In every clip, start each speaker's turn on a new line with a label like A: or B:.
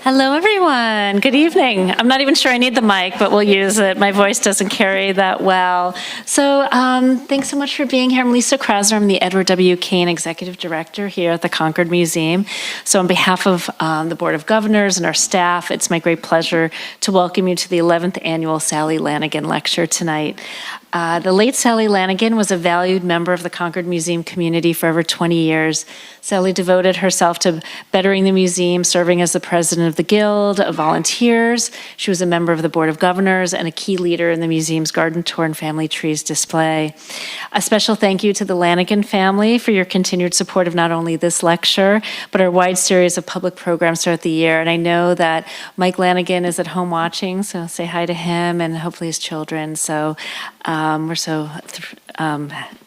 A: Hello, everyone. Good evening. I'm not even sure I need the mic, but we'll use it. My voice doesn't carry that well. So thanks so much for being here. I'm Lisa Krasner. I'm the Edward W. Kane Executive Director here at the Concord Museum. So on behalf of the Board of Governors and our staff, it's my great pleasure to welcome you to the 11th Annual Sally Lanigan Lecture tonight. The late Sally Lanigan was a valued member of the Concord Museum community for over 20 years. Sally devoted herself to bettering the museum, serving as the president of the Guild of Volunteers. She was a member of the Board of Governors and a key leader in the museum's garden tour and family trees display. A special thank you to the Lanigan family for your continued support of not only this lecture, but our wide series of public programs throughout the year. And I know that Mike Lanigan is at home watching, so say hi to him and hopefully his children. So we're so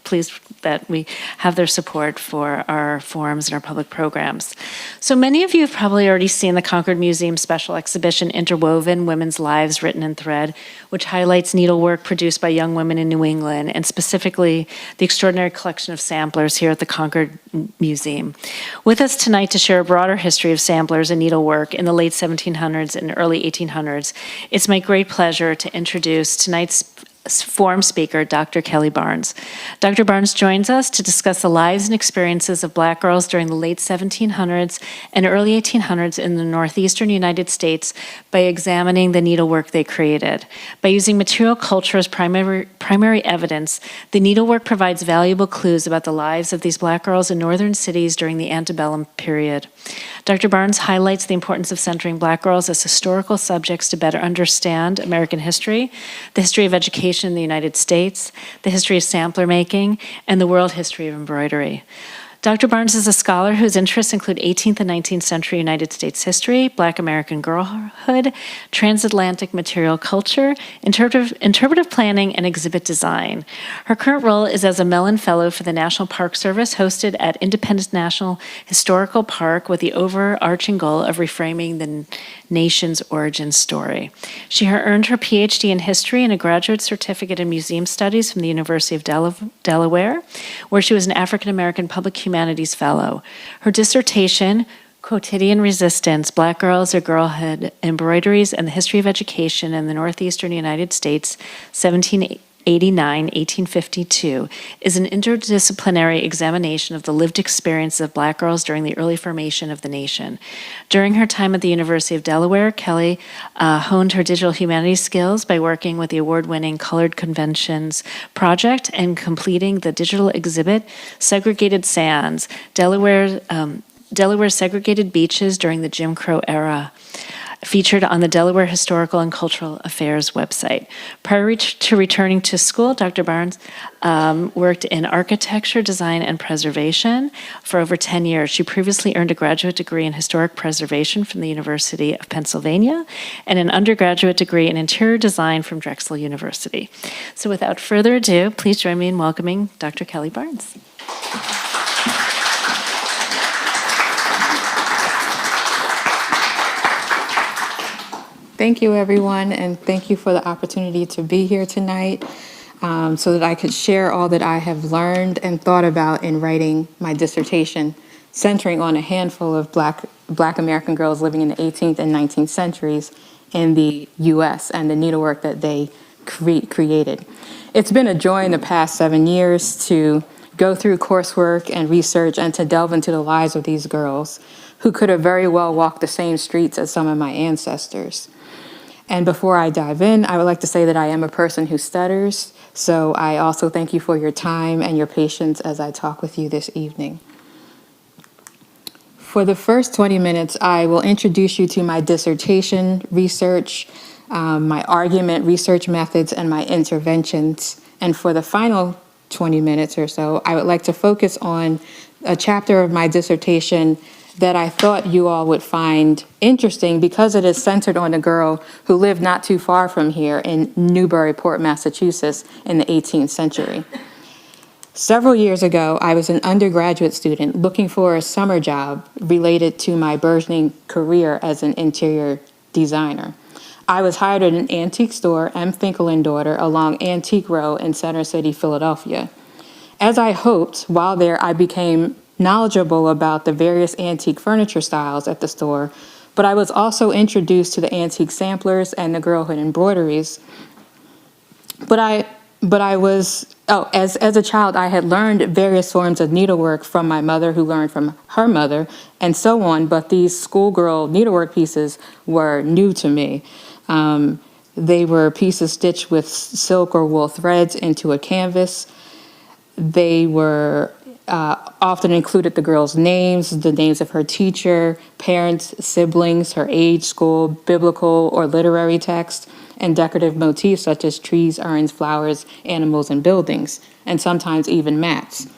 A: pleased that we have their support for our forums and our public programs. So many of you have probably already seen the Concord Museum special exhibition, Interwoven, Women's Lives Written in Thread, which highlights needlework produced by young women in New England, and specifically the extraordinary collection of samplers here at the Concord Museum. With us tonight to share a broader history of samplers and needlework in the late 1700s and early 1800s, it's my great pleasure to introduce tonight's forum speaker, Dr. Kelly Barnes. Dr. Barnes joins us to discuss the lives and experiences of Black girls during the late 1700s and early 1800s in the northeastern United States by examining the needlework they created. By using material culture as primary evidence, the needlework provides valuable clues about the lives of these Black girls in northern cities during the antebellum period. Dr. Barnes highlights the importance of centering Black girls as historical subjects to better understand American history, the history of education in the United States, the history of sampler making, and the world history of embroidery. Dr. Barnes is a scholar whose interests include 18th and 19th century United States history, Black American girlhood, transatlantic material culture, interpretive planning, and exhibit design. Her current role is as a Mellon Fellow for the National Park Service, hosted at Independence National Historical Park with the overarching goal of reframing the nation's origin story. She earned her PhD in history and a graduate certificate in museum studies from the University of Delaware, where she was an African American Public Humanities Fellow. Her dissertation, Quotidian Resistance, Black Girls or Girlhood, Embroideries and the History of Education in the Northeastern United States, 1789-1852, is an interdisciplinary examination of the lived experiences of Black girls during the early formation of the nation. During her time at the University of Delaware, Kelly honed her digital humanities skills by working with the award-winning Colored Conventions project and completing the digital exhibit, Segregated Sands, Delaware's segregated beaches during the Jim Crow era, featured on the Delaware Historical and Cultural Affairs website. Prior to returning to school, Dr. Barnes worked in architecture, design, and preservation for over 10 years. She previously earned a graduate degree in historic preservation from the University of Pennsylvania and an undergraduate degree in interior design from Drexel University. So without further ado, please join me in welcoming Dr. Kelly Barnes.
B: Thank you, everyone, and thank you for the opportunity to be here tonight so that I could share all that I have learned and thought about in writing my dissertation, centering on a handful of Black American girls living in the 18th and 19th centuries in the U.S. and the needlework that they created. It's been a joy in the past 7 years to go through coursework and research and to delve into the lives of these girls who could have very well walked the same streets as some of my ancestors. And before I dive in, I would like to say that I am a person who stutters, so I also thank you for your time and your patience as I talk with you this evening. For the first 20 minutes, I will introduce you to my dissertation research, my argument research methods, and my interventions. And for the final 20 minutes or so, I would like to focus on a chapter of my dissertation that I thought you all would find interesting because it is centered on a girl who lived not too far from here in Newburyport, Massachusetts in the 18th century. Several years ago, I was an undergraduate student looking for a summer job related to my burgeoning career as an interior designer. I was hired at an antique store, M. Finkel & Daughter, along Antique Row in Center City, Philadelphia. As I hoped, while there I became knowledgeable about the various antique furniture styles at the store, But I was also introduced to the antique samplers and the girlhood embroideries. As a child, I had learned various forms of needlework from my mother, who learned from her mother, and so on. But these schoolgirl needlework pieces were new to me. They were pieces stitched with silk or wool threads into a canvas. They were often included the girl's names, the names of her teacher, parents, siblings, her age, school, biblical or literary text, and decorative motifs such as trees, urns, flowers, animals, and buildings, and sometimes even mats.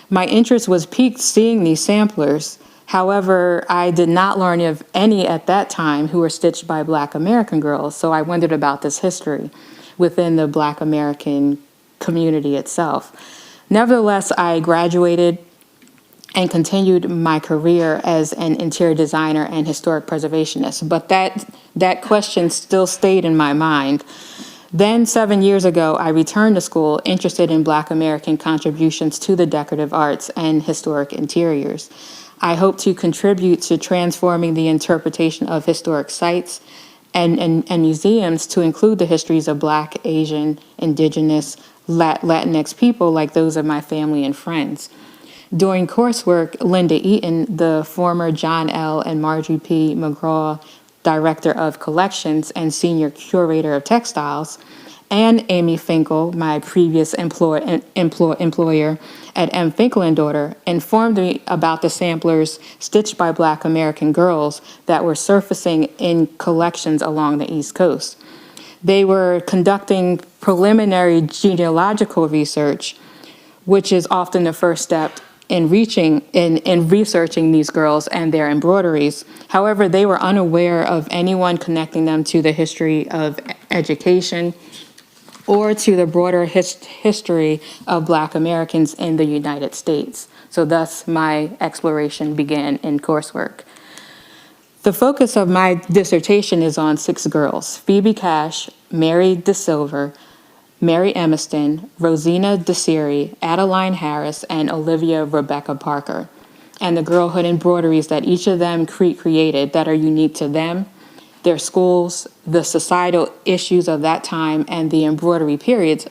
B: My interest was piqued seeing these samplers. However, I did not learn of any at that time who were stitched by Black American girls, so I wondered about this history within the Black American community itself. Nevertheless, I graduated and continued my career as an interior designer and historic preservationist, but that question still stayed in my mind. Then, 7 years ago, I returned to school interested in Black American contributions to the decorative arts and historic interiors. I hope to contribute to transforming the interpretation of historic sites and museums to include the histories of Black, Asian, Indigenous, Latinx people like those of my family and friends. During coursework, Linda Eaton, the former John L. and Marjorie P. McGraw Director of Collections and Senior Curator of Textiles, and Amy Finkel, my previous employer at M. Finkel and Daughter, informed me about the samplers stitched by Black American girls that were surfacing in collections along the East Coast. They were conducting preliminary genealogical research, which is often the first step in researching these girls and their embroideries. However, they were unaware of anyone connecting them to the history of education or to the broader history of Black Americans in the United States. So thus, my exploration began in coursework. The focus of my dissertation is on 6 girls: Phoebe Cash, Mary DeSilver, Mary Emiston, Rosina Desiri, Adeline Harris, and Olivia Rebecca Parker, and the girlhood embroideries that each of them created that are unique to them, their schools, the societal issues of that time, and the embroidery trends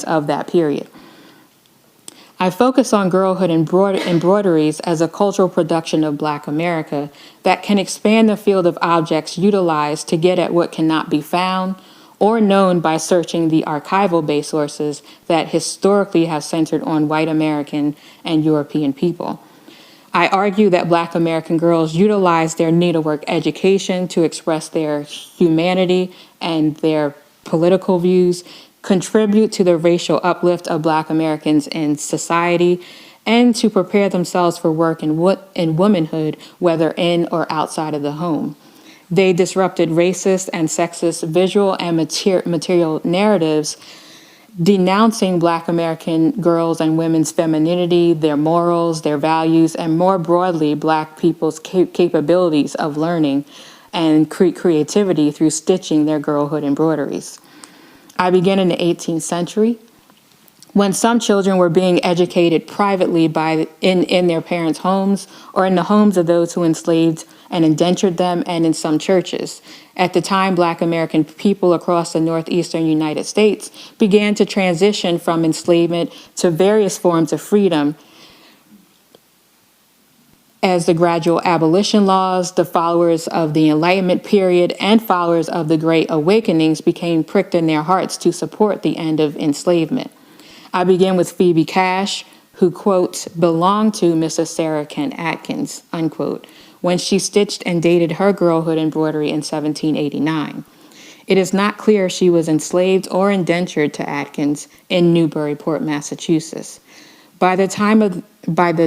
B: of that period. I focus on girlhood embroideries as a cultural production of Black America that can expand the field of objects utilized to get at what cannot be found or known by searching the archival-based sources that historically have centered on white American and European people. I argue that Black American girls utilize their needlework education to express their humanity and their political views, contribute to the racial uplift of Black Americans in society, and to prepare themselves for work in womanhood, whether in or outside of the home. They disrupted racist and sexist visual and material narratives, denouncing Black American girls and women's femininity, their morals, their values, and more broadly, Black people's capabilities of learning and creativity through stitching their girlhood embroideries. I began in the 18th century, when some children were being educated privately in their parents' homes or in the homes of those who enslaved and indentured them, and in some churches. At the time, Black American people across the northeastern United States began to transition from enslavement to various forms of freedom as the gradual abolition laws, the followers of the Enlightenment period, and followers of the Great Awakenings became pricked in their hearts to support the end of enslavement. I begin with Phoebe Cash, who, quote, belonged to Mrs. Sarah Kent Atkins, unquote, when she stitched and dated her girlhood embroidery in 1789. It is not clear if she was enslaved or indentured to Atkins in Newburyport, Massachusetts. By the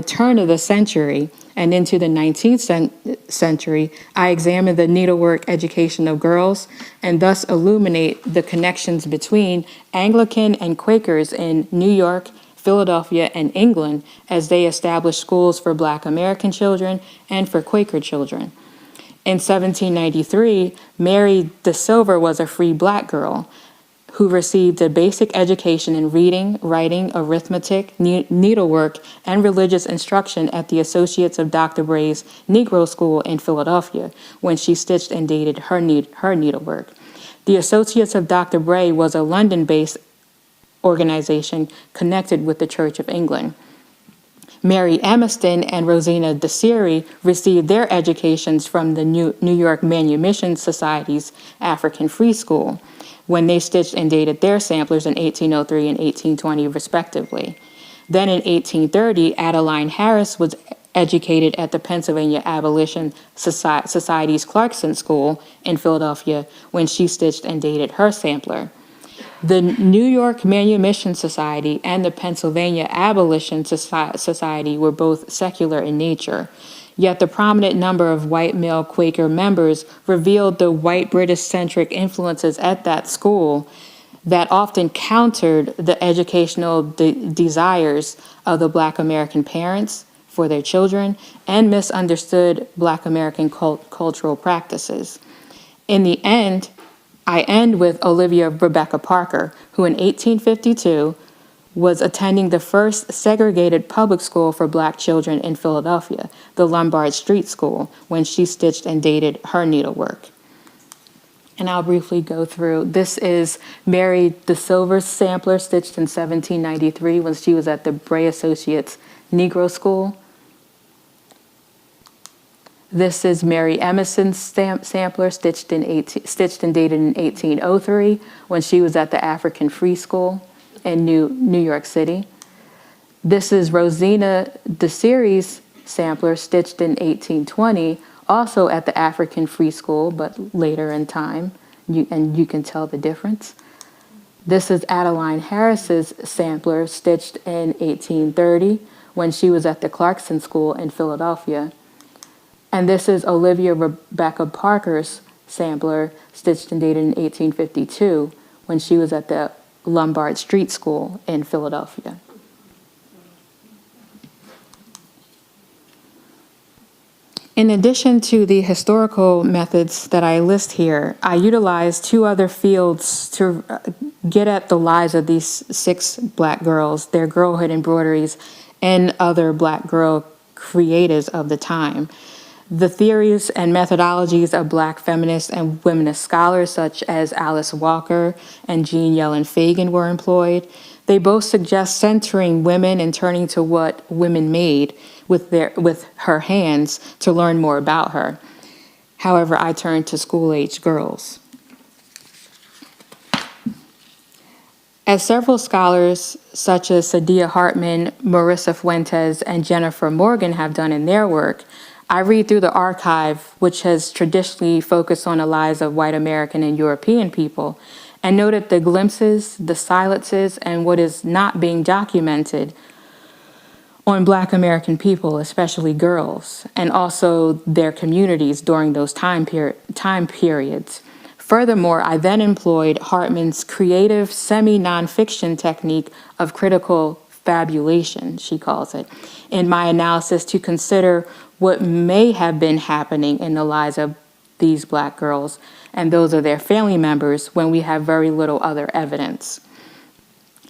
B: turn of the century and into the 19th century, I examined the needlework education of girls and thus illuminate the connections between Anglican and Quakers in New York, Philadelphia, and England as they established schools for Black American children and for Quaker children. In 1793, Mary DeSilver was a free Black girl who received a basic education in reading, writing, arithmetic, needlework, and religious instruction at the Associates of Dr. Bray's Negro School in Philadelphia when she stitched and dated her needlework. The Associates of Dr. Bray was a London-based organization connected with the Church of England. Mary Emerson and Rosina Desiri received their educations from the New York Manumission Society's African Free School when they stitched and dated their samplers in 1803 and 1820, respectively. Then in 1830, Adeline Harris was educated at the Pennsylvania Abolition Society's Clarkson School in Philadelphia when she stitched and dated her sampler. The New York Manumission Society and the Pennsylvania Abolition Society were both secular in nature, yet the prominent number of white male Quaker members revealed the white British-centric influences at that school that often countered the educational desires of the Black American parents for their children and misunderstood Black American cultural practices. In the end, I end with Olivia Rebecca Parker, who in 1852 was attending the first segregated public school for Black children in Philadelphia, the Lombard Street School, when she stitched and dated her needlework. And I'll briefly go through. This is Mary De Silver's sampler, stitched in 1793 when she was at the Bray Associates Negro School. This is Mary Emerson's sampler, stitched and dated in 1803 when she was at the African Free School in New York City. This is Rosina Desiri's sampler, stitched in 1820, also at the African Free School, but later in time, and you can tell the difference. This is Adeline Harris's sampler, stitched in 1830 when she was at the Clarkson School in Philadelphia. And this is Olivia Rebecca Parker's sampler, stitched and dated in 1852 when she was at the Lombard Street School in Philadelphia. In addition to the historical methods that I list here, I utilized two other fields to get at the lives of these 6 Black girls, their girlhood embroideries, and other Black girl creatives of the time. The theories and methodologies of Black feminists and womanist scholars such as Alice Walker and Jean Yellen Fagan were employed. They both suggest centering women and turning to what women made with her hands to learn more about her. However, I turned to school-age girls. As several scholars such as Sadia Hartman, Marissa Fuentes, and Jennifer Morgan have done in their work, I read through the archive, which has traditionally focused on the lives of white American and European people, and noted the glimpses, the silences, and what is not being documented on Black American people, especially girls, and also their communities during those time periods. Furthermore, I then employed Hartman's creative semi-nonfiction technique of critical fabulation, she calls it, in my analysis to consider what may have been happening in the lives of these Black girls and those of their family members when we have very little other evidence.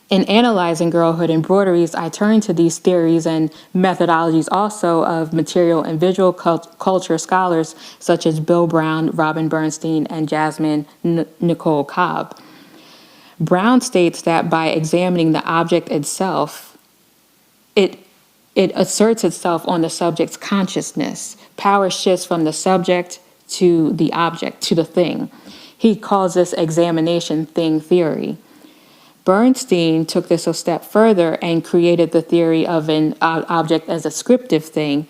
B: In analyzing girlhood embroideries, I turn to these theories and methodologies also of material and visual culture scholars such as Bill Brown, Robin Bernstein, and Jasmine Nicole Cobb. Brown states that by examining the object itself, it asserts itself on the subject's consciousness. Power shifts from the subject to the object, to the thing. He calls this examination thing theory. Bernstein took this a step further and created the theory of an object as a scriptive thing,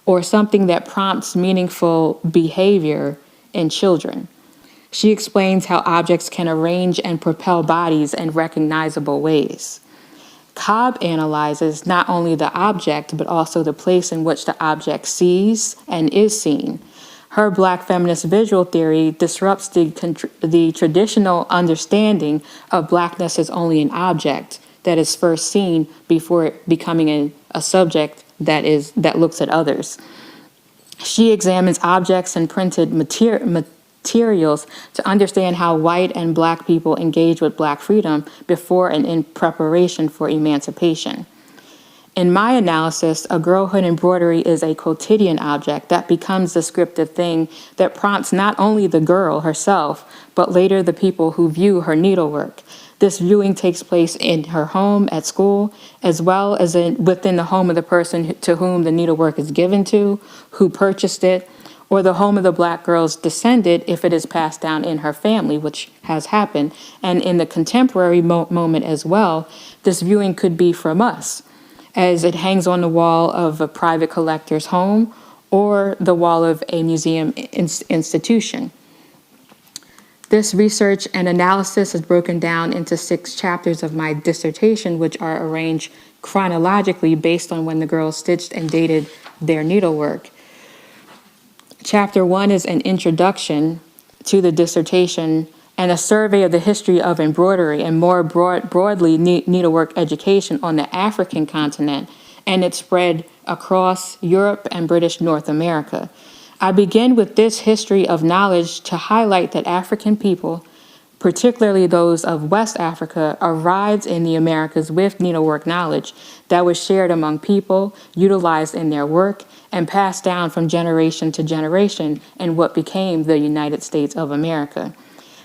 B: or something that prompts meaningful behavior in children. She explains how objects can arrange and propel bodies in recognizable ways. Cobb analyzes not only the object, but also the place in which the object sees and is seen. Her Black feminist visual theory disrupts the traditional understanding of Blackness as only an object that is first seen before it becoming a subject that looks at others. She examines objects and printed materials to understand how white and black people engage with black freedom before and in preparation for emancipation. In my analysis, a girlhood embroidery is a quotidian object that becomes the descriptive thing that prompts not only the girl herself, but later the people who view her needlework. This viewing takes place in her home, at school, as well as within the home of the person to whom the needlework is given to, who purchased it, or the home of the black girl's descendant if it is passed down in her family, which has happened. And in the contemporary moment as well, this viewing could be from us, as it hangs on the wall of a private collector's home or the wall of a museum institution. This research and analysis is broken down into 6 chapters of my dissertation, which are arranged chronologically based on when the girls stitched and dated their needlework. Chapter 1 is an introduction to the dissertation and a survey of the history of embroidery and more broadly needlework education on the African continent and its spread across Europe and British North America. I begin with this history of knowledge to highlight that African people, particularly those of West Africa, arrived in the Americas with needlework knowledge that was shared among people, utilized in their work, and passed down from generation to generation in what became the United States of America.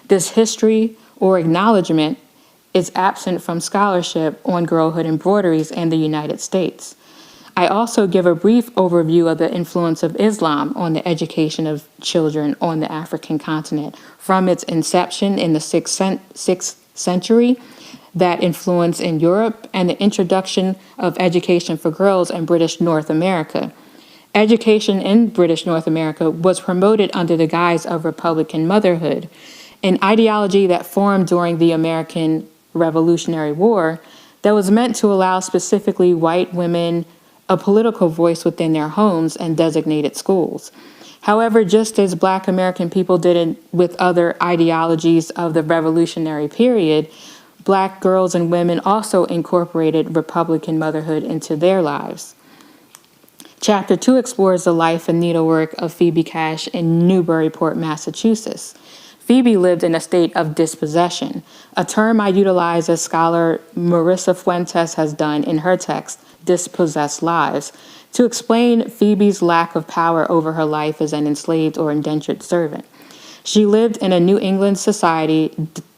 B: This history or acknowledgement is absent from scholarship on girlhood embroideries in the United States. I also give a brief overview of the influence of Islam on the education of children on the African continent from its inception in the 6th century, that influence in Europe, and the introduction of education for girls in British North America. Education in British North America was promoted under the guise of Republican motherhood, an ideology that formed during the American Revolutionary War that was meant to allow specifically white women a political voice within their homes and designated schools. However, just as Black American people did with other ideologies of the Revolutionary period, Black girls and women also incorporated Republican motherhood into their lives. Chapter 2 explores the life and needlework of Phoebe Cash in Newburyport, Massachusetts. Phoebe lived in a state of dispossession, a term I utilize as scholar Marissa Fuentes has done in her text, Dispossessed Lives, to explain Phoebe's lack of power over her life as an enslaved or indentured servant. She lived in a New England society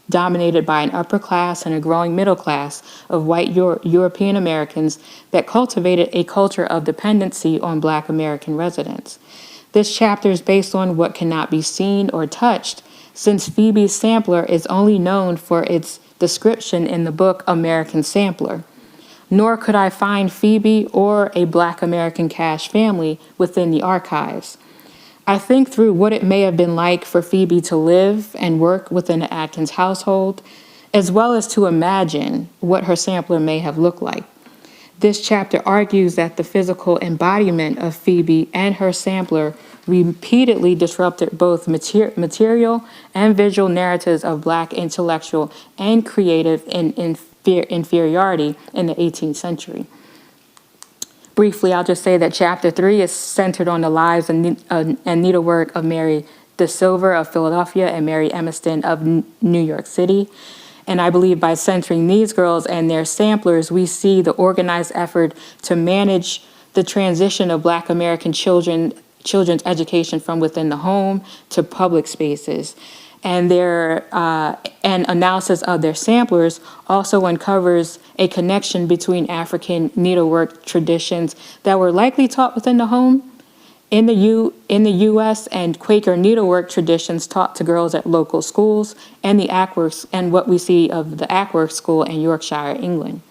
B: dominated by an upper class and a growing middle class of white European Americans that cultivated a culture of dependency on Black American residents. This chapter is based on what cannot be seen or touched, since Phoebe's sampler is only known for its description in the book American Sampler. Nor could I find Phoebe or a Black American Cash family within the archives. I think through what it may have been like for Phoebe to live and work within the Atkins household, as well as to imagine what her sampler may have looked like. This chapter argues that the physical embodiment of Phoebe and her sampler repeatedly disrupted both material and visual narratives of Black intellectual and creative inferiority in the 18th century. Briefly, I'll just say that Chapter 3 is centered on the lives and needlework of Mary De Silver of Philadelphia and Mary Emerson of New York City. And I believe by centering these girls and their samplers, we see the organized effort to manage the transition of Black American children's education from within the home to public spaces. And their analysis of their samplers also uncovers a connection between African needlework traditions that were likely taught within the home in the U.S. and Quaker needlework traditions taught to girls at local schools and the Ackworth and what we see of the Ackworth School in Yorkshire, England.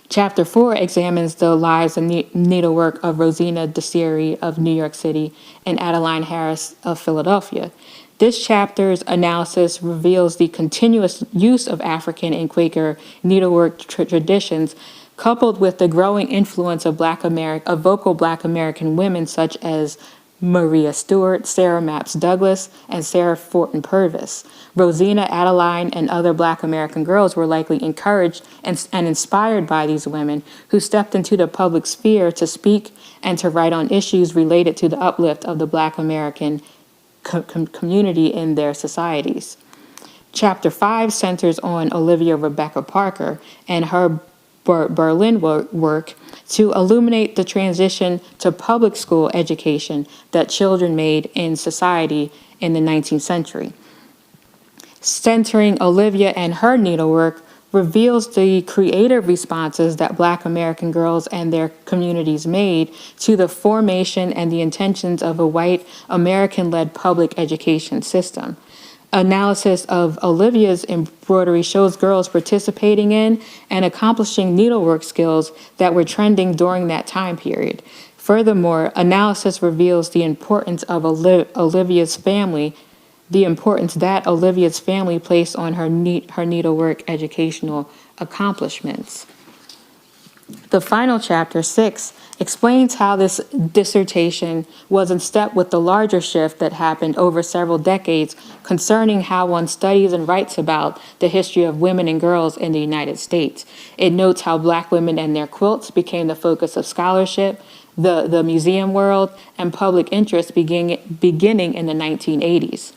B: Chapter 4 examines the lives and needlework of Rosina Desiri of New York City and Adeline Harris of Philadelphia. This chapter's analysis reveals the continuous use of African and Quaker needlework traditions, coupled with the growing influence of vocal Black American women such as Maria Stewart, Sarah Mapps Douglas, and Sarah Fortin Purvis. Rosina, Adeline, and other Black American girls were likely encouraged and inspired by these women who stepped into the public sphere to speak and to write on issues related to the uplift of the Black American community in their societies. Chapter 5 centers on Olivia Rebecca Parker and her Berlin work to illuminate the transition to public school education that children made in society in the 19th century. Centering Olivia and her needlework reveals the creative responses that Black American girls and their communities made to the formation and the intentions of a white American-led public education system. Analysis of Olivia's embroidery shows girls participating in and accomplishing needlework skills that were trending during that time period. Furthermore, analysis reveals the importance of Olivia's family, the importance that Olivia's family placed on her needlework educational accomplishments. The final chapter, 6, explains how this dissertation was in step with the larger shift that happened over several decades concerning how one studies and writes about the history of women and girls in the United States. It notes how Black women and their quilts became the focus of scholarship, the museum world, and public interest beginning in the 1980s.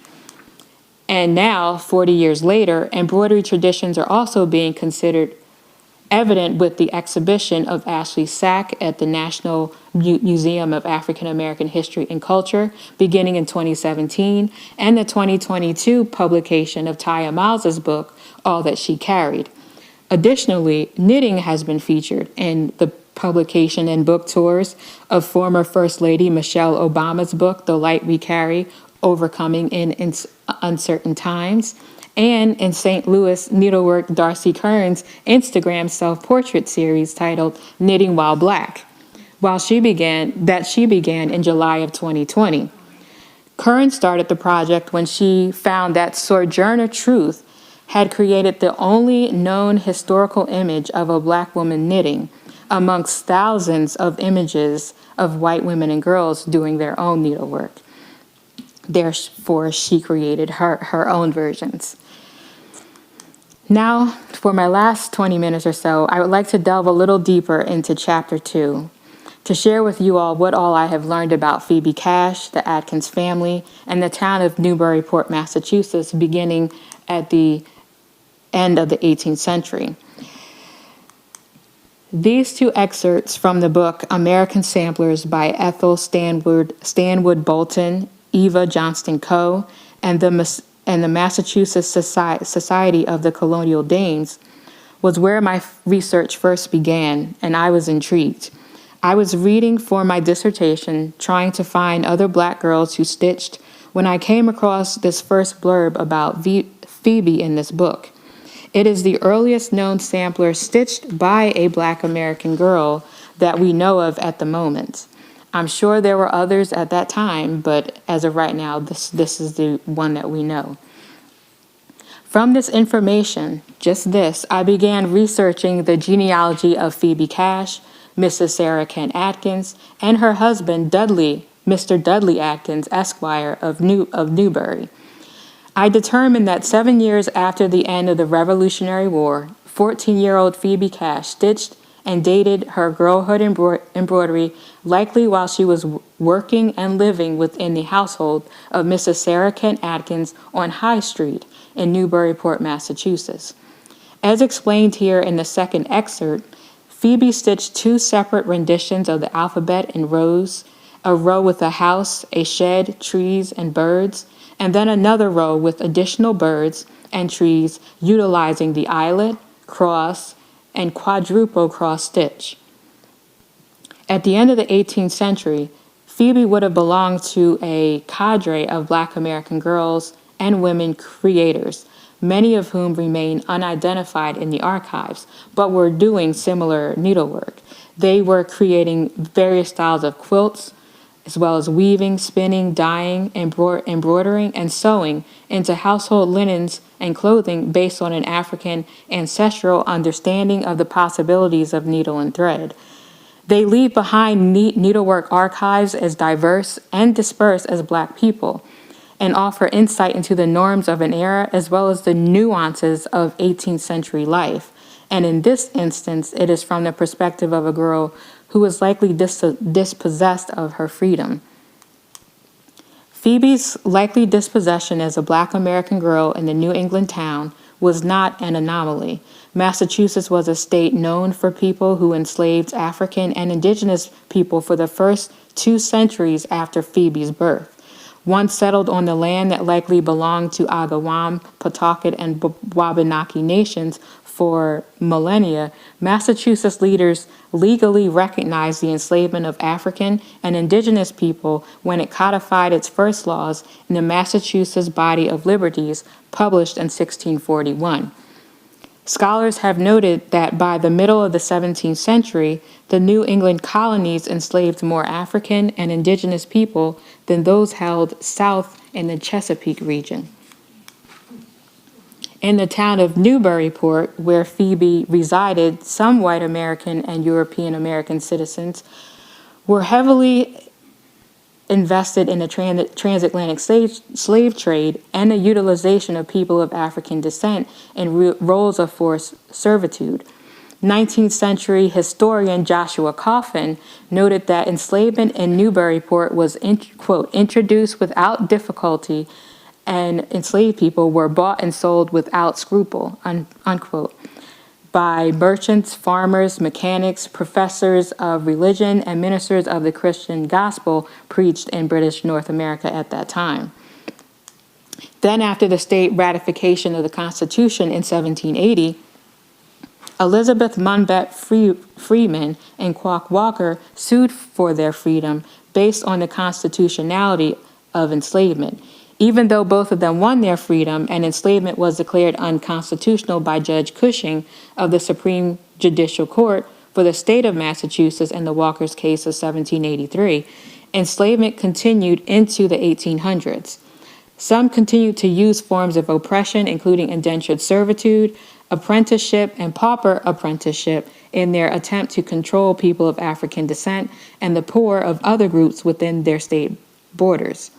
B: And now, 40 years later, embroidery traditions are also being considered evident with the exhibition of Ashley Sack at the National Museum of African American History and Culture beginning in 2017, and the 2022 publication of Taya Miles's book, All That She Carried. Additionally, knitting has been featured in the publication and book tours of former First Lady Michelle Obama's book, The Light We Carry, Overcoming in Uncertain Times, and in St. Louis needlework Darcy Kern's Instagram self-portrait series titled Knitting While Black, she began in July of 2020. Kern started the project when she found that Sojourner Truth had created the only known historical image of a Black woman knitting amongst thousands of images of white women and girls doing their own needlework. Therefore, she created her own versions. Now, for my last 20 minutes or so, I would like to delve a little deeper into Chapter 2 to share with you all what all I have learned about Phoebe Cash, the Atkins family, and the town of Newburyport, Massachusetts, beginning at the end of the 18th century. These two excerpts from the book American Samplers by Ethel Stanwood Bolton, Eva Johnston Coe, and the Massachusetts Society of the Colonial Dames was where my research first began, and I was intrigued. I was reading for my dissertation, trying to find other Black girls who stitched, when I came across this first blurb about Phoebe in this book. It is the earliest known sampler stitched by a Black American girl that we know of at the moment. I'm sure there were others at that time, but as of right now, this is the one that we know. From this information, just this, I began researching the genealogy of Phoebe Cash, Mrs. Sarah Kent Atkins, and her husband, Dudley, Mr. Dudley Atkins, Esquire of Newbury. I determined that 7 years after the end of the Revolutionary War, 14-year-old Phoebe Cash stitched and dated her girlhood embroidery, likely while she was working and living within the household of Mrs. Sarah Kent Atkins on High Street in Newburyport, Massachusetts. As explained here in the second excerpt, Phoebe stitched 2 separate renditions of the alphabet in rows, a row with a house, a shed, trees, and birds, and then another row with additional birds and trees utilizing the eyelet, cross, and quadruple cross stitch. At the end of the 18th century, Phoebe would have belonged to a cadre of Black American girls and women creators, many of whom remain unidentified in the archives, but were doing similar needlework. They were creating various styles of quilts, as well as weaving, spinning, dyeing, embroidering, and sewing into household linens and clothing based on an African ancestral understanding of the possibilities of needle and thread. They leave behind needlework archives as diverse and dispersed as Black people, and offer insight into the norms of an era as well as the nuances of 18th century life. And in this instance, it is from the perspective of a girl who was likely dispossessed of her freedom. Phoebe's likely dispossession as a Black American girl in the New England town was not an anomaly. Massachusetts was a state known for people who enslaved African and indigenous people for the first 2 centuries after Phoebe's birth. Once settled on the land that likely belonged to Agawam, Pawtucket, and Wabanaki nations for millennia, Massachusetts leaders legally recognized the enslavement of African and indigenous people when it codified its first laws in the Massachusetts Body of Liberties, published in 1641. Scholars have noted that by the middle of the 17th century, the New England colonies enslaved more African and indigenous people than those held south in the Chesapeake region. In the town of Newburyport, where Phoebe resided, some white American and European American citizens were heavily invested in the transatlantic slave trade and the utilization of people of African descent in roles of forced servitude. 19th century historian Joshua Coffin noted that enslavement in Newburyport was, quote, introduced without difficulty, and enslaved people were bought and sold without scruple, unquote, by merchants, farmers, mechanics, professors of religion, and ministers of the Christian gospel preached in British North America at that time. Then, after the state ratification of the Constitution in 1780, Elizabeth Munbet Freeman and Quock Walker sued for their freedom based on the constitutionality of enslavement. Even though both of them won their freedom and enslavement was declared unconstitutional by Judge Cushing of the Supreme Judicial Court for the state of Massachusetts in the Walker's case of 1783, enslavement continued into the 1800s. Some continued to use forms of oppression, including indentured servitude, apprenticeship, and pauper apprenticeship in their attempt to control people of African descent and the poor of other groups within their state borders.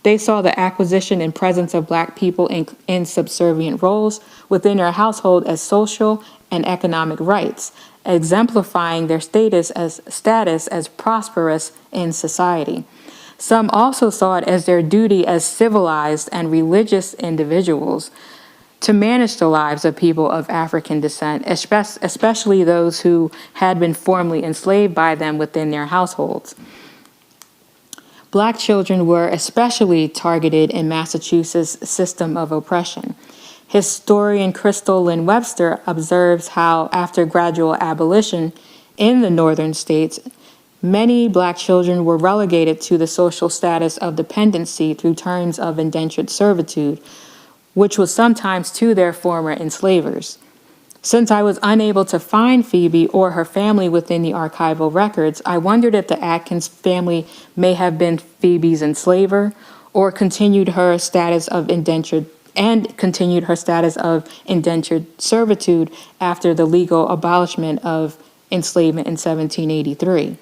B: They saw the acquisition and presence of Black people in subservient roles within their household as social and economic rights, exemplifying their status as prosperous in society. Some also saw it as their duty as civilized and religious individuals to manage the lives of people of African descent, especially those who had been formerly enslaved by them within their households. Black children were especially targeted in Massachusetts' system of oppression. Historian Crystal Lynn Webster observes how, after gradual abolition in the northern states, many Black children were relegated to the social status of dependency through terms of indentured servitude, which was sometimes to their former enslavers. Since I was unable to find Phoebe or her family within the archival records, I wondered if the Atkins family may have been Phoebe's enslaver or continued her status of indentured servitude after the legal abolishment of enslavement in 1783.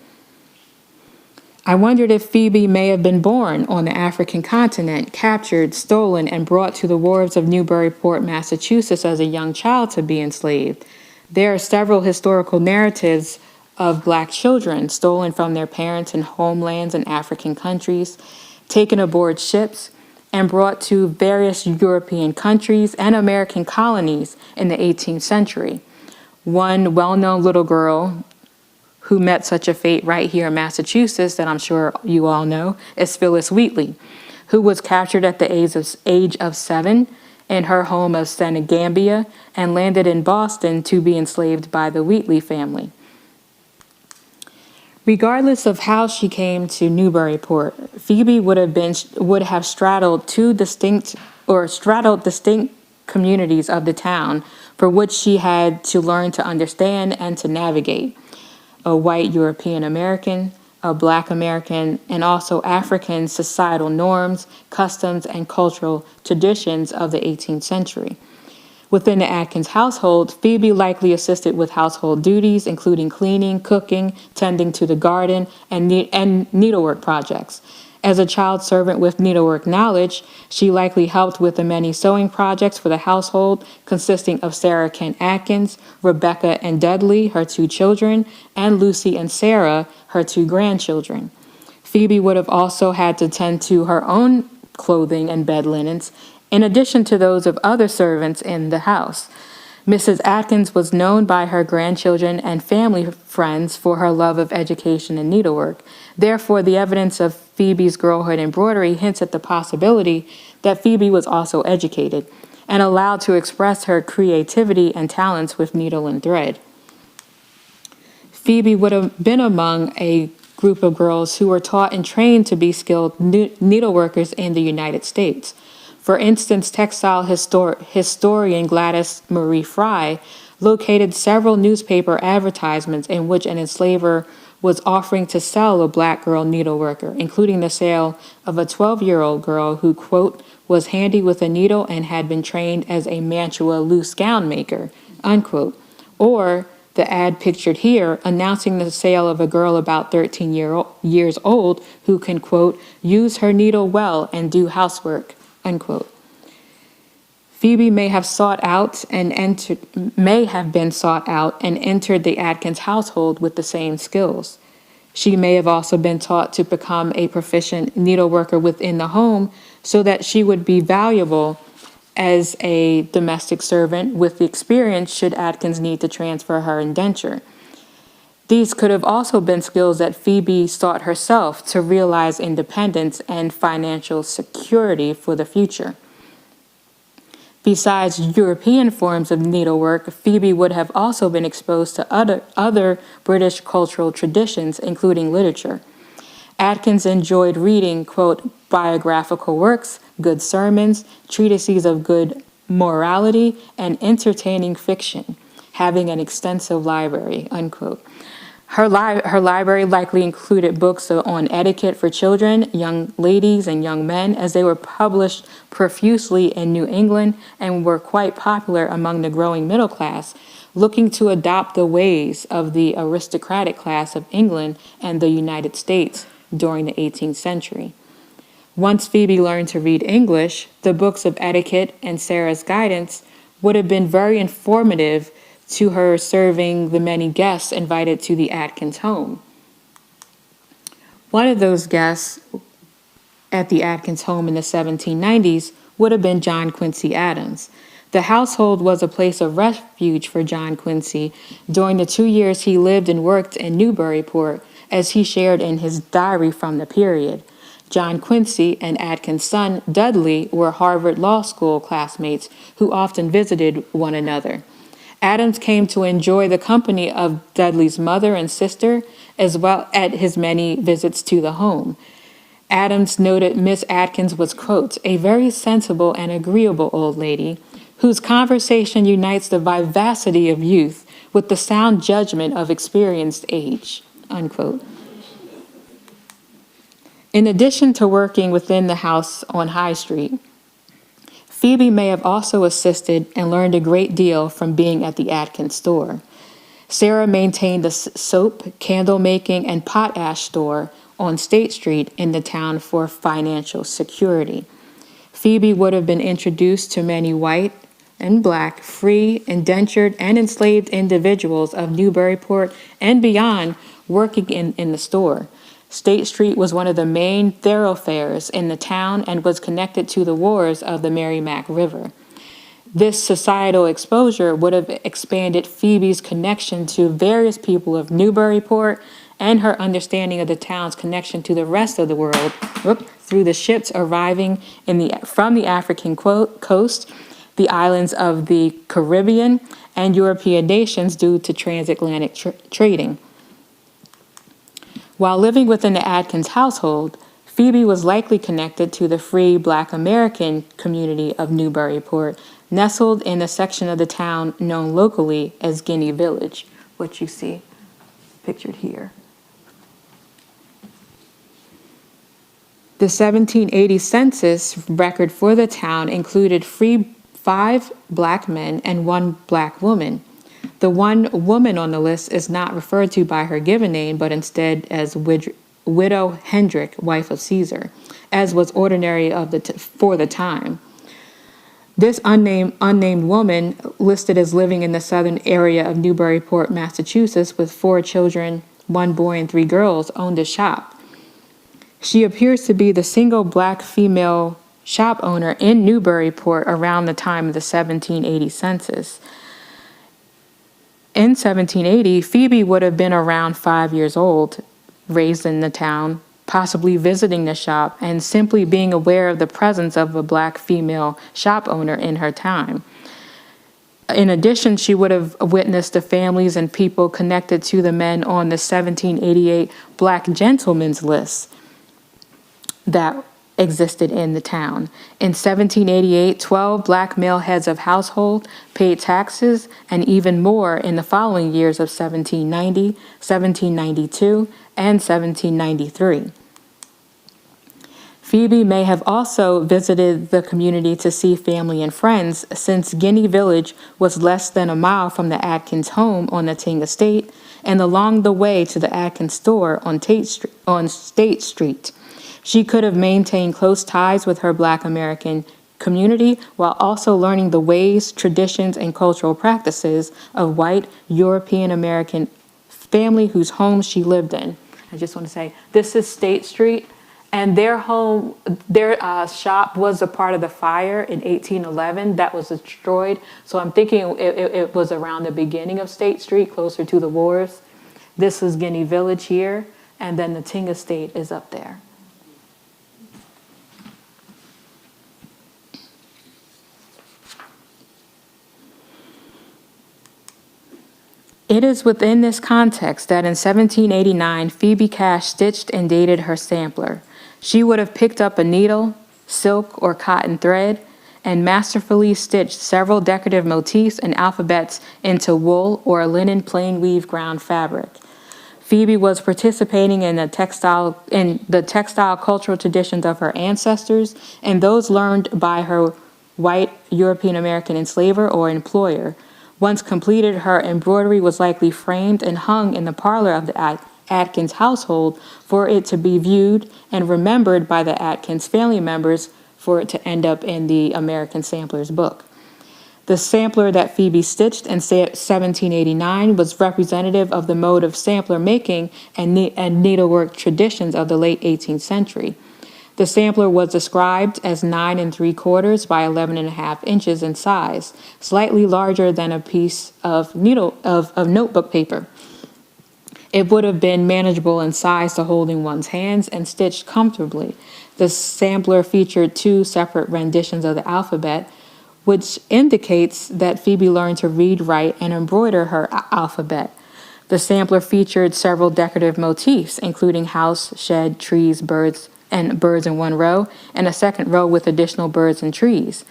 B: I wondered if Phoebe may have been born on the African continent, captured, stolen, and brought to the wharves of Newburyport, Massachusetts as a young child to be enslaved. There are several historical narratives of Black children stolen from their parents and homelands in African countries, taken aboard ships, and brought to various European countries and American colonies in the 18th century. One well-known little girl who met such a fate right here in Massachusetts that I'm sure you all know is Phyllis Wheatley, who was captured at the age of 7 in her home of Senegambia and landed in Boston to be enslaved by the Wheatley family. Regardless of how she came to Newburyport, Phoebe would have straddled distinct communities of the town for which she had to learn to understand and to navigate. A white European American, a Black American, and also African societal norms, customs, and cultural traditions of the 18th century. Within the Atkins household, Phoebe likely assisted with household duties, including cleaning, cooking, tending to the garden, and needlework projects. As a child servant with needlework knowledge, she likely helped with the many sewing projects for the household, consisting of Sarah Kent Atkins, Rebecca and Dudley, her 2 children, and Lucy and Sarah, her 2 grandchildren. Phoebe would have also had to tend to her own clothing and bed linens, in addition to those of other servants in the house. Mrs. Atkins was known by her grandchildren and family friends for her love of education and needlework. Therefore, the evidence of Phoebe's girlhood embroidery hints at the possibility that Phoebe was also educated and allowed to express her creativity and talents with needle and thread. Phoebe would have been among a group of girls who were taught and trained to be skilled needleworkers in the United States. For instance, textile historian Gladys Marie Fry located several newspaper advertisements in which an enslaver was offering to sell a black girl needleworker, including the sale of a 12-year-old girl who, quote, was handy with a needle and had been trained as a Mantua loose gown maker, unquote. Or the ad pictured here announcing the sale of a girl about 13 years old who can, quote, use her needle well and do housework, unquote. Phoebe may have been sought out and entered the Atkins household with the same skills. She may have also been taught to become a proficient needleworker within the home so that she would be valuable as a domestic servant with the experience should Atkins need to transfer her indenture. These could have also been skills that Phoebe sought herself to realize independence and financial security for the future. Besides European forms of needlework, Phoebe would have also been exposed to other British cultural traditions, including literature. Atkins enjoyed reading, quote, biographical works, good sermons, treatises of good morality, and entertaining fiction, having an extensive library, unquote. Her library likely included books on etiquette for children, young ladies, and young men, as they were published profusely in New England and were quite popular among the growing middle class, looking to adopt the ways of the aristocratic class of England and the United States during the 18th century. Once Phoebe learned to read English, the books of etiquette and Sarah's guidance would have been very informative to her serving the many guests invited to the Atkins home. One of those guests at the Atkins home in the 1790s would have been John Quincy Adams. The household was a place of refuge for John Quincy during the 2 years he lived and worked in Newburyport, as he shared in his diary from the period. John Quincy and Atkins' son, Dudley, were Harvard Law School classmates who often visited one another. Adams came to enjoy the company of Dudley's mother and sister, as well as his many visits to the home. Adams noted Miss Atkins was, quote, a very sensible and agreeable old lady whose conversation unites the vivacity of youth with the sound judgment of experienced age, unquote. In addition to working within the house on High Street, Phoebe may have also assisted and learned a great deal from being at the Atkins store. Sarah maintained a soap, candle making, and potash store on State Street in the town for financial security. Phoebe would have been introduced to many white and black, free, indentured, and enslaved individuals of Newburyport and beyond working in the store. State Street was one of the main thoroughfares in the town and was connected to the wharves of the Merrimack River. This societal exposure would have expanded Phoebe's connection to various people of Newburyport and her understanding of the town's connection to the rest of the world through the ships arriving from the African coast, the islands of the Caribbean, and European nations due to transatlantic trading. While living within the Atkins household, Phoebe was likely connected to the free Black American community of Newburyport, nestled in a section of the town known locally as Guinea Village, which you see pictured here. The 1780 census record for the town included 5 black men and 1 black woman. The one woman on the list is not referred to by her given name, but instead as Widow Hendrick, wife of Caesar, as was ordinary for the time. This unnamed woman, listed as living in the southern area of Newburyport, Massachusetts, with 4 children, 1 boy and 3 girls, owned a shop. She appears to be the single black female shop owner in Newburyport around the time of the 1780 census. In 1780, Phoebe would have been around 5 years old, raised in the town, possibly visiting the shop, and simply being aware of the presence of a black female shop owner in her time. In addition, she would have witnessed the families and people connected to the men on the 1788 Black Gentlemen's List that existed in the town. In 1788, 12 black male heads of household paid taxes, and even more in the following years of 1790, 1792, and 1793. Phoebe may have also visited the community to see family and friends, since Guinea Village was less than a mile from the Atkins home on the Ting Estate and along the way to the Atkins store on State Street. She could have maintained close ties with her Black American community while also learning the ways, traditions, and cultural practices of white European American family whose homes she lived in. I just want to say, this is State Street. And their home, their shop was a part of the fire in 1811 that was destroyed. So I'm thinking it was around the beginning of State Street, closer to the wharves. This is Guinea Village here, and then the Ting Estate is up there. It is within this context that in 1789, Phoebe Cash stitched and dated her sampler. She would have picked up a needle, silk, or cotton thread and masterfully stitched several decorative motifs and alphabets into wool or linen plain weave ground fabric. Phoebe was participating in the textile cultural traditions of her ancestors and those learned by her white European American enslaver or employer. Once completed, her embroidery was likely framed and hung in the parlor of the Atkins household for it to be viewed and remembered by the Atkins family members for it to end up in the American Sampler's book. The sampler that Phoebe stitched in 1789 was representative of the mode of sampler making and needlework traditions of the late 18th century. The sampler was described as 9 3/4 by 11 1/2 inches in size, slightly larger than a piece of notebook paper. It would have been manageable in size to holding one's hands and stitched comfortably. The sampler featured 2 separate renditions of the alphabet, which indicates that Phoebe learned to read, write, and embroider her alphabet. The sampler featured several decorative motifs, including house, shed, trees, birds in one row, and a second row with additional birds and trees.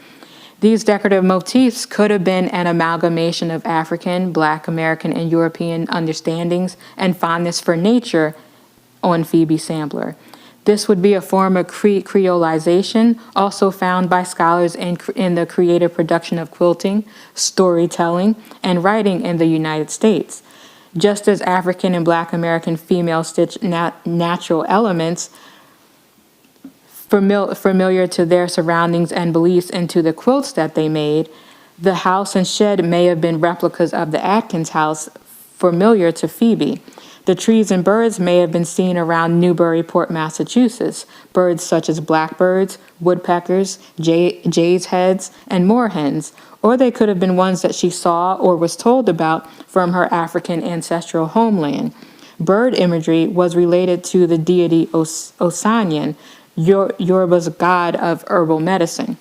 B: These decorative motifs could have been an amalgamation of African, Black American, and European understandings and fondness for nature on Phoebe's sampler. This would be a form of creolization, also found by scholars in the creative production of quilting, storytelling, and writing in the United States. Just as African and Black American females stitch natural elements familiar to their surroundings and beliefs into the quilts that they made, the house and shed may have been replicas of the Atkins house familiar to Phoebe. The trees and birds may have been seen around Newburyport, Massachusetts, birds such as blackbirds, woodpeckers, jays' heads, and moorhens, or they could have been ones that she saw or was told about from her African ancestral homeland. Bird imagery was related to the deity Osanyan, Yoruba's god of herbal medicine.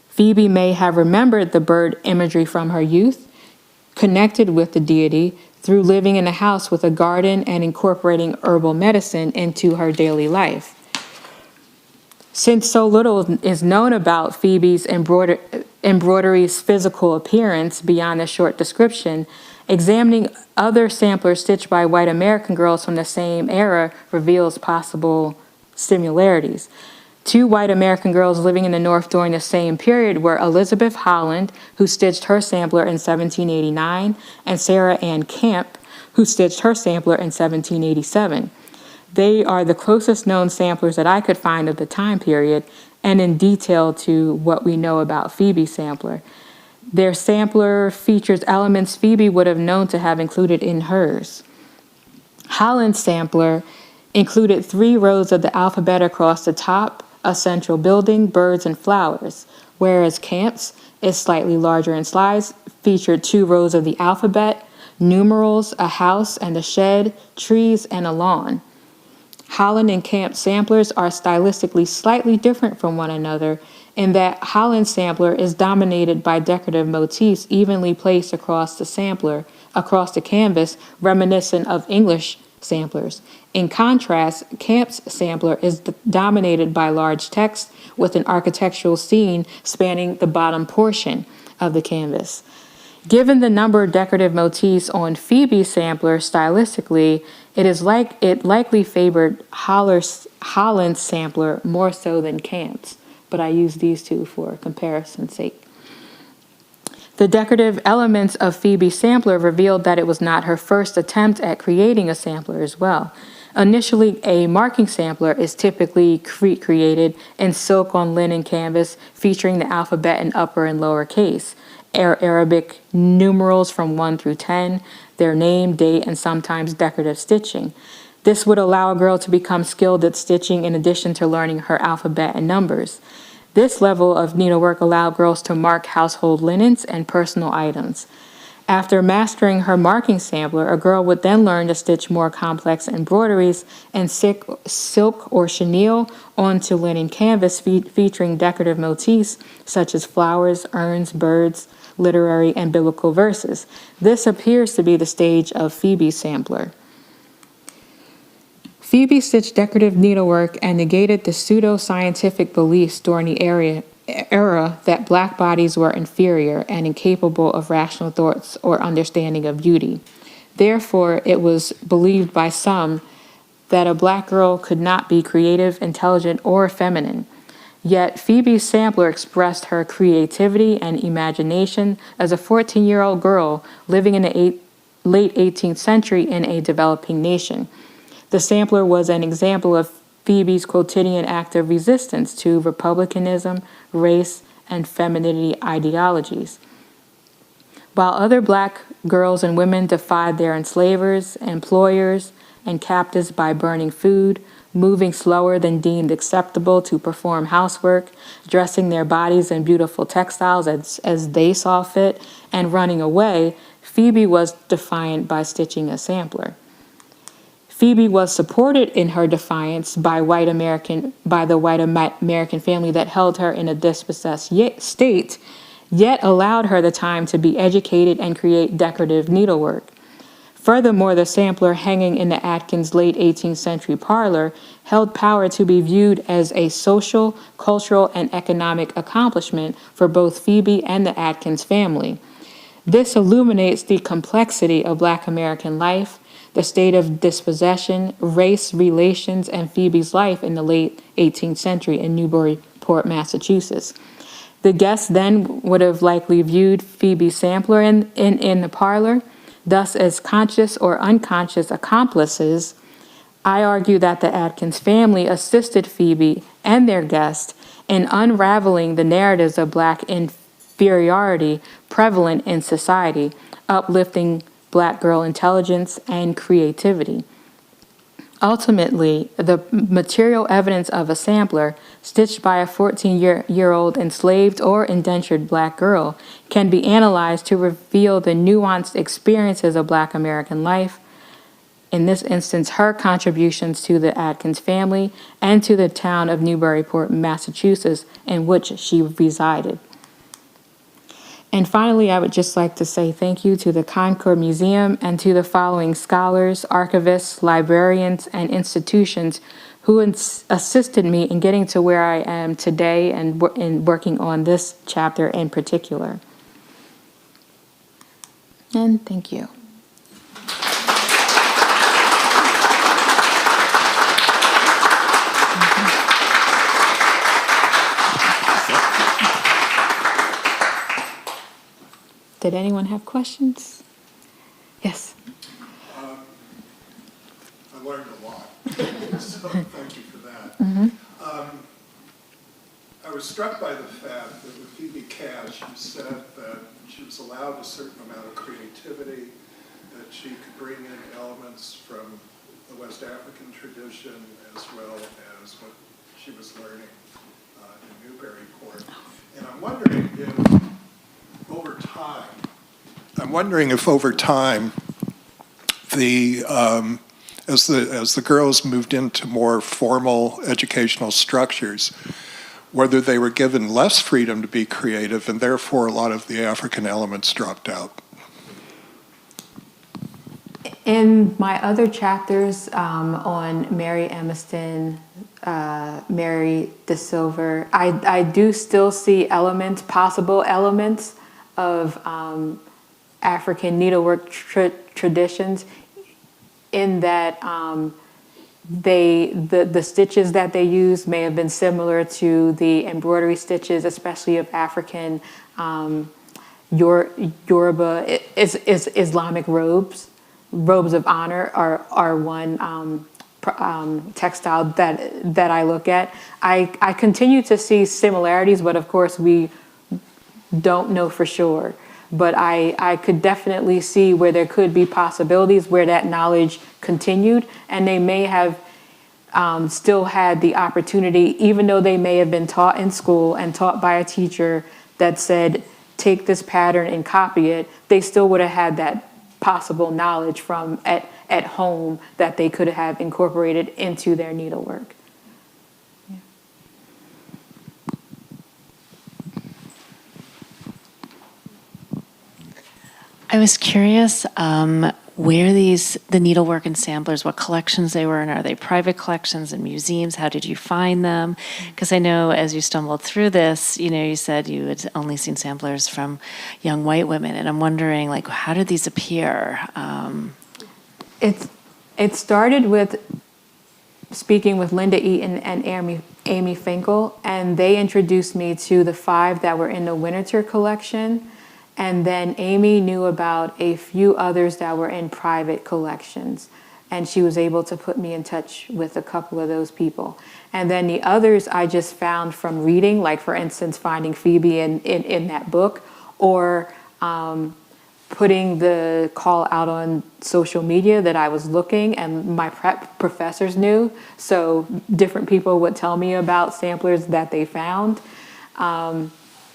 B: Phoebe may have remembered the bird imagery from her youth, connected with the deity through living in a house with a garden and incorporating herbal medicine into her daily life. Since so little is known about Phoebe's embroidery's physical appearance beyond a short description, examining other samplers stitched by white American girls from the same era reveals possible similarities. 2 white American girls living in the North during the same period were Elizabeth Holland, who stitched her sampler in 1789, and Sarah Ann Camp, who stitched her sampler in 1787. They are the closest known samplers that I could find of the time period, and in detail to what we know about Phoebe's sampler. Their sampler features elements Phoebe would have known to have included in hers. Holland's sampler included 3 rows of the alphabet across the top, a central building, birds, and flowers, whereas Camp's is slightly larger in size, featured 2 rows of the alphabet, numerals, a house and a shed, trees, and a lawn. Holland and Camp samplers are stylistically slightly different from one another in that Holland's sampler is dominated by decorative motifs evenly placed across the canvas, reminiscent of English samplers. In contrast, Camp's sampler is dominated by large text with an architectural scene spanning the bottom portion of the canvas. Given the number of decorative motifs on Phoebe's sampler stylistically, it likely favored Holland's sampler more so than Camp's, but I use these two for comparison's sake. The decorative elements of Phoebe's sampler revealed that it was not her first attempt at creating a sampler as well. Initially, a marking sampler is typically created in silk on linen canvas featuring the alphabet in upper and lower case, Arabic numerals from 1 through 10, their name, date, and sometimes decorative stitching. This would allow a girl to become skilled at stitching in addition to learning her alphabet and numbers. This level of needlework allowed girls to mark household linens and personal items. After mastering her marking sampler, a girl would then learn to stitch more complex embroideries and silk or chenille onto linen canvas featuring decorative motifs such as flowers, urns, birds, literary, and biblical verses. This appears to be the stage of Phoebe's sampler. Phoebe stitched decorative needlework and negated the pseudo-scientific beliefs during the era that black bodies were inferior and incapable of rational thoughts or understanding of beauty. Therefore, it was believed by some that a black girl could not be creative, intelligent, or feminine. Yet Phoebe's sampler expressed her creativity and imagination as a 14-year-old girl living in the late 18th century in a developing nation. The sampler was an example of Phoebe's quotidian act of resistance to republicanism, race, and femininity ideologies. While other black girls and women defied their enslavers, employers, and captors by burning food, moving slower than deemed acceptable to perform housework, dressing their bodies in beautiful textiles as they saw fit, and running away, Phoebe was defiant by stitching a sampler. Phoebe was supported in her defiance by the white American family that held her in a dispossessed state, yet allowed her the time to be educated and create decorative needlework. Furthermore, the sampler hanging in the Atkins' late 18th century parlor held power to be viewed as a social, cultural, and economic accomplishment for both Phoebe and the Atkins family. This illuminates the complexity of Black American life, the state of dispossession, race relations, and Phoebe's life in the late 18th century in Newburyport, Massachusetts. The guests then would have likely viewed Phoebe's sampler in the parlor, thus as conscious or unconscious accomplices. I argue that the Atkins family assisted Phoebe and their guests in unraveling the narratives of Black inferiority prevalent in society, uplifting Black girl intelligence and creativity. Ultimately, the material evidence of a sampler stitched by a 14-year-old enslaved or indentured Black girl can be analyzed to reveal the nuanced experiences of Black American life, in this instance, her contributions to the Atkins family and to the town of Newburyport, Massachusetts, in which she resided. And finally, I would just like to say thank you to the Concord Museum and to the following scholars, archivists, librarians, and institutions who assisted me in getting to where I am today and in working on this chapter in particular. And thank you. Did anyone have questions? Yes.
C: I learned a lot, so thank you for that. Mm-hmm. I was struck by the fact that with Phoebe Cash, you said that she was allowed a certain amount of creativity, that she could bring in elements from the West African tradition as well as what she was learning in Newburyport. And I'm wondering if over time, as the girls moved into more formal educational structures, whether they were given less freedom to be creative and therefore a lot of the African elements dropped out.
B: In my other chapters on Mary Emerson, Mary De Silver, I do still see possible elements of African needlework traditions, in that the stitches that they use may have been similar to the embroidery stitches, especially of African Yoruba Islamic robes. Robes of honor are one textile that I look at. I continue to see similarities, but of course we don't know for sure. But I could definitely see where there could be possibilities where that knowledge continued, and they may have still had the opportunity, even though they may have been taught in school and taught by a teacher that said, take this pattern and copy it, they still would have had that possible knowledge from at home that they could have incorporated into their needlework. Yeah.
A: I was curious where the needlework and samplers, what collections they were in. Are they private collections and museums? How did you find them? Because I know as you stumbled through this, you said you had only seen samplers from young white women, and I'm wondering, how did these appear?
B: It started with speaking with Linda Eaton and Amy Finkel, and they introduced me to the 5 that were in the Winterthur collection. And then Amy knew about a few others that were in private collections, and she was able to put me in touch with a couple of those people. And then the others I just found from reading, like for instance, finding Phoebe in that book, or putting the call out on social media that I was looking, and my prep professors knew. So different people would tell me about samplers that they found.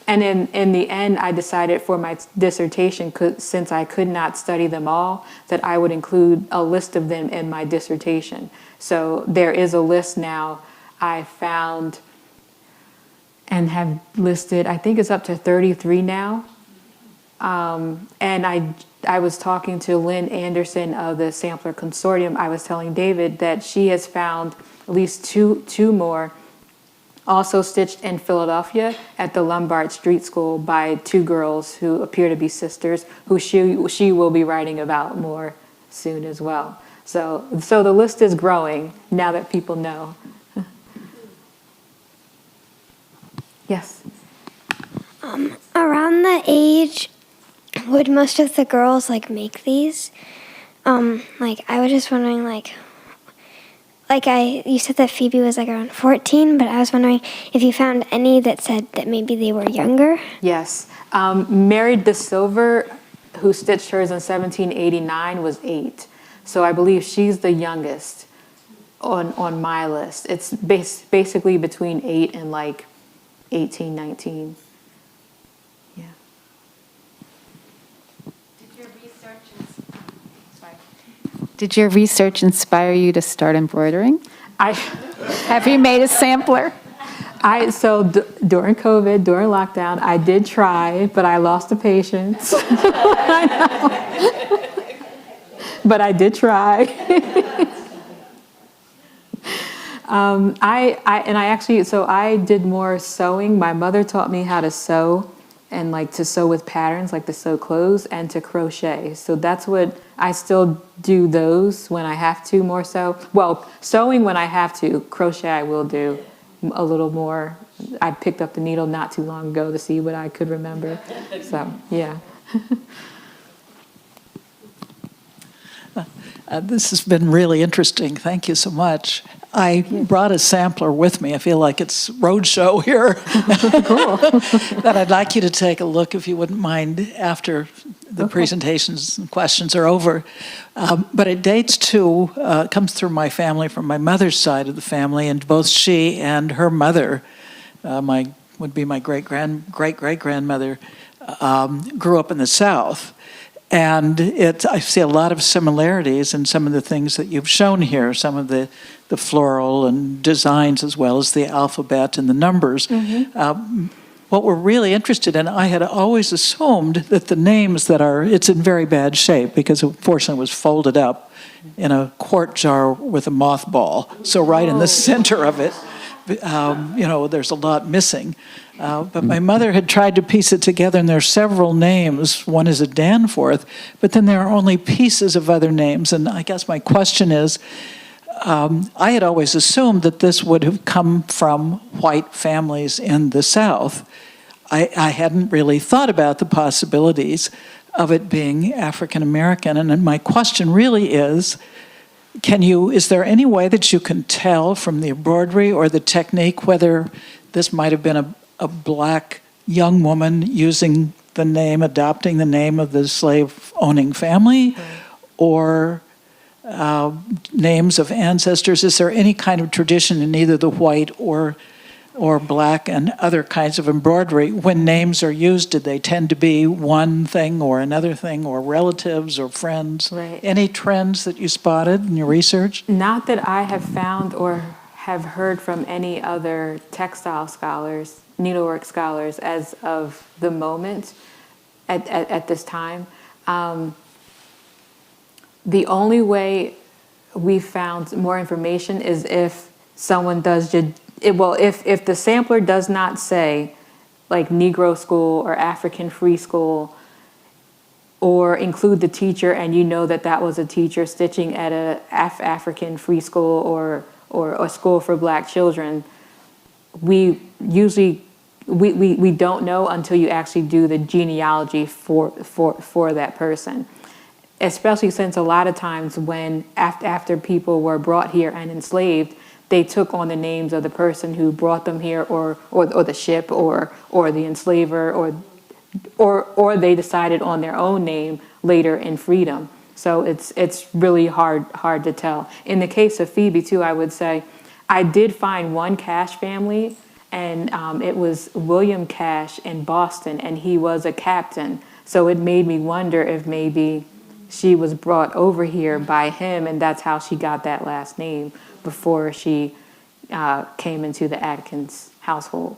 B: And in the end, I decided for my dissertation, since I could not study them all, that I would include a list of them in my dissertation. So there is a list now I found and have listed, I think it's up to 33 now. And I was talking to Lynn Anderson of the Sampler Consortium. I was telling David that she has found at least two more also stitched in Philadelphia at the Lombard Street School by 2 girls who appear to be sisters, who she will be writing about more soon as well. So the list is growing now that people know. Yes.
D: Around the age, would most of the girls make these? I was just wondering, you said that Phoebe was around 14, but I was wondering if you found any that said that maybe they were younger.
B: Yes. Mary De Silver, who stitched hers in 1789, was 8. So I believe she's the youngest on my list. It's basically between 8 and 18, 19. Yeah.
E: Did your research inspire you to start embroidering? Have you made a sampler?
B: During COVID, during lockdown, I did try, but I lost the patience. But I did try. I did more sewing. My mother taught me how to sew, and to sew with patterns, to sew clothes, and to crochet. So that's what I still do, those when I have to more so. Well, sewing when I have to, crochet I will do a little more. I picked up the needle not too long ago to see what I could remember. So, yeah.
F: This has been really interesting. Thank you so much. I brought a sampler with me. I feel like it's roadshow here. That I'd like you to take a look, if you wouldn't mind, after the presentations and questions are over. But it dates to, comes through my family from my mother's side of the family, and both she and her mother, would be my great-great-grandmother, grew up in the South. And I see a lot of similarities in some of the things that you've shown here, some of the floral and designs as well as the alphabet and the numbers. What we're really interested in, I had always assumed that the names that it's in very bad shape because unfortunately it was folded up in a quart jar with a mothball. So right in the center of it, there's a lot missing. But my mother had tried to piece it together, and there are several names. One is a Danforth, but then there are only pieces of other names. And I guess my question is, I had always assumed that this would have come from white families in the South. I hadn't really thought about the possibilities of it being African American. And then my question really is, is there any way that you can tell from the embroidery or the technique whether this might have been a black young woman adopting the name of the slave-owning family, or names of ancestors? Is there any kind of tradition in either the white or black and other kinds of embroidery? When names are used, did they tend to be one thing or another thing, or relatives or friends?
B: Right.
F: Any trends that you spotted in your research?
B: Not that I have found or have heard from any other textile scholars, needlework scholars, as of the moment at this time. The only way we found more information is if someone does if the sampler does not say like Negro school or African free school, or include the teacher, and you know that was a teacher stitching at a African free school or a school for black children, we usually we don't know until you actually do the genealogy for that person. Especially since a lot of times when after people were brought here and enslaved, they took on the names of the person who brought them here, or the ship, or the enslaver, or they decided on their own name later in freedom. So it's really hard to tell. In the case of Phoebe too, I would say I did find one Cash family, and it was William Cash in Boston, and he was a captain. So it made me wonder if maybe she was brought over here by him, and that's how she got that last name before she came into the Atkins household.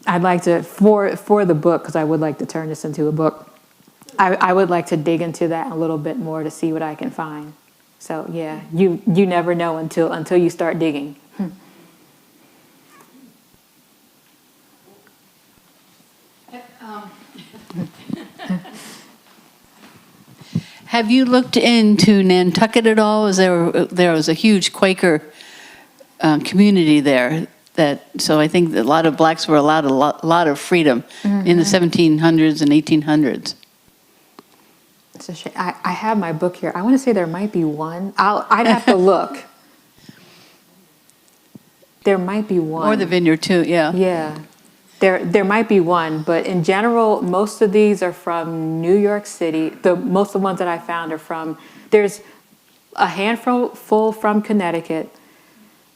B: I'd like to, for the book, because I would like to turn this into a book, I would like to dig into that a little bit more to see what I can find. So yeah, you never know until you start digging.
G: Have you looked into Nantucket at all? There was a huge Quaker community there. So I think that a lot of blacks were allowed a lot of freedom in the 1700s and 1800s.
B: It's a shame. I have my book here. I want to say there might be one. I'd have to look. There might be one.
G: Or the vineyard too, yeah.
B: Yeah. There might be one, but in general, most of these are from New York City. Most of the ones that I found are there's a handful from Connecticut,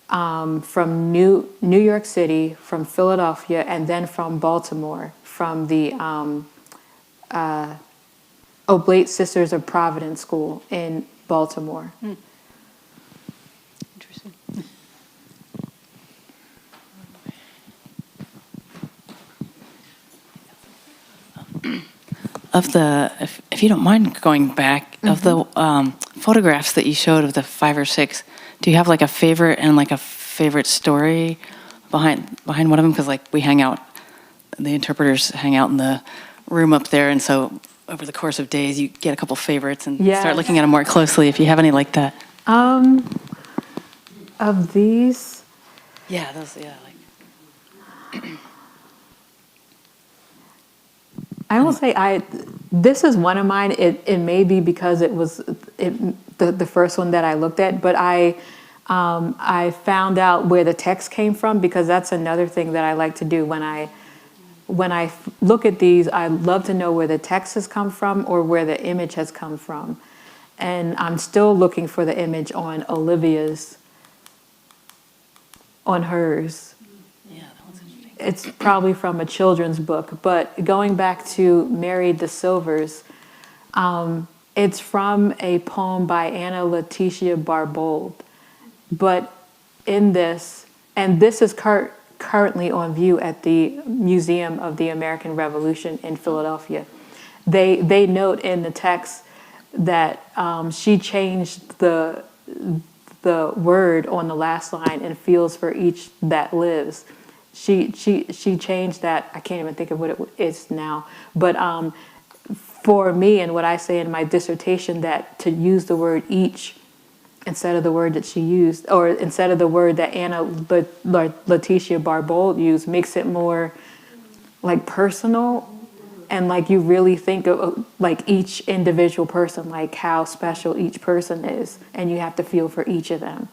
B: from New York City, from Philadelphia, and then from Baltimore, from the Oblate Sisters of Providence School in Baltimore.
G: Interesting. If you don't mind going back, of the photographs that you showed of the 5 or 6, do you have like a favorite and like a favorite story behind one of them? Because like we hang out, the interpreters hang out in the room up there, and so over the course of days you get a couple favorites and start looking at them more closely. If you have any like that.
B: Of these?
G: Yeah, those. Yeah, like.
B: I will say this is one of mine. It may be because it was the first one that I looked at, but I found out where the text came from, because that's another thing that I like to do when when I look at these, I love to know where the text has come from or where the image has come from. And I'm still looking for the image on Olivia's, on hers.
G: Yeah, that one's interesting.
B: It's probably from a children's book, but going back to Mary de Silvers, it's from a poem by Anna Letitia Barbauld. But in this, and this is currently on view at the Museum of the American Revolution in Philadelphia. They note in the text that she changed the word on the last line and feels for each that lives. She changed that. I can't even think of what it is now. But for me and what I say in my dissertation, that to use the word each instead of the word that she used, or instead of the word that Anna Letitia Barbauld used, makes it more like personal, and like you really think of like each individual person, like how special each person is, and you have to feel for each of them.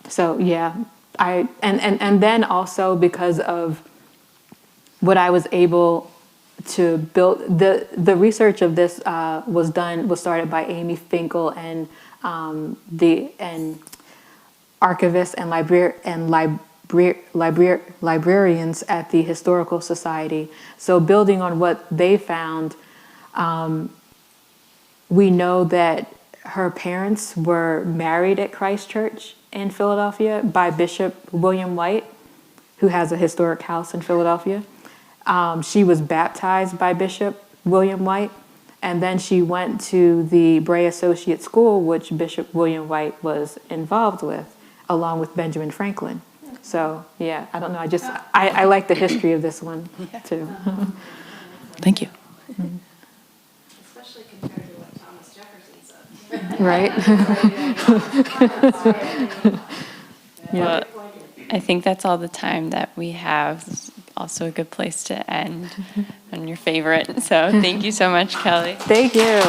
B: So yeah, and then also because of what I was able to build, the research of this was started by Amy Finkel and archivists and librarians at the Historical Society. So building on what they found, we know that her parents were married at Christ Church in Philadelphia by Bishop William White, who has a historic house in Philadelphia. She was baptized by Bishop William White, and then she went to the Bray Associate School, which Bishop William White was involved with, along with Benjamin Franklin. So yeah, I don't know. I like the history of this one too.
G: Thank you.
H: Especially compared to what Thomas Jefferson said.
B: Right?
A: Well, I think that's all the time that we have. This is also a good place to end on your favorite. So thank you so much, Kelly.
B: Thank you.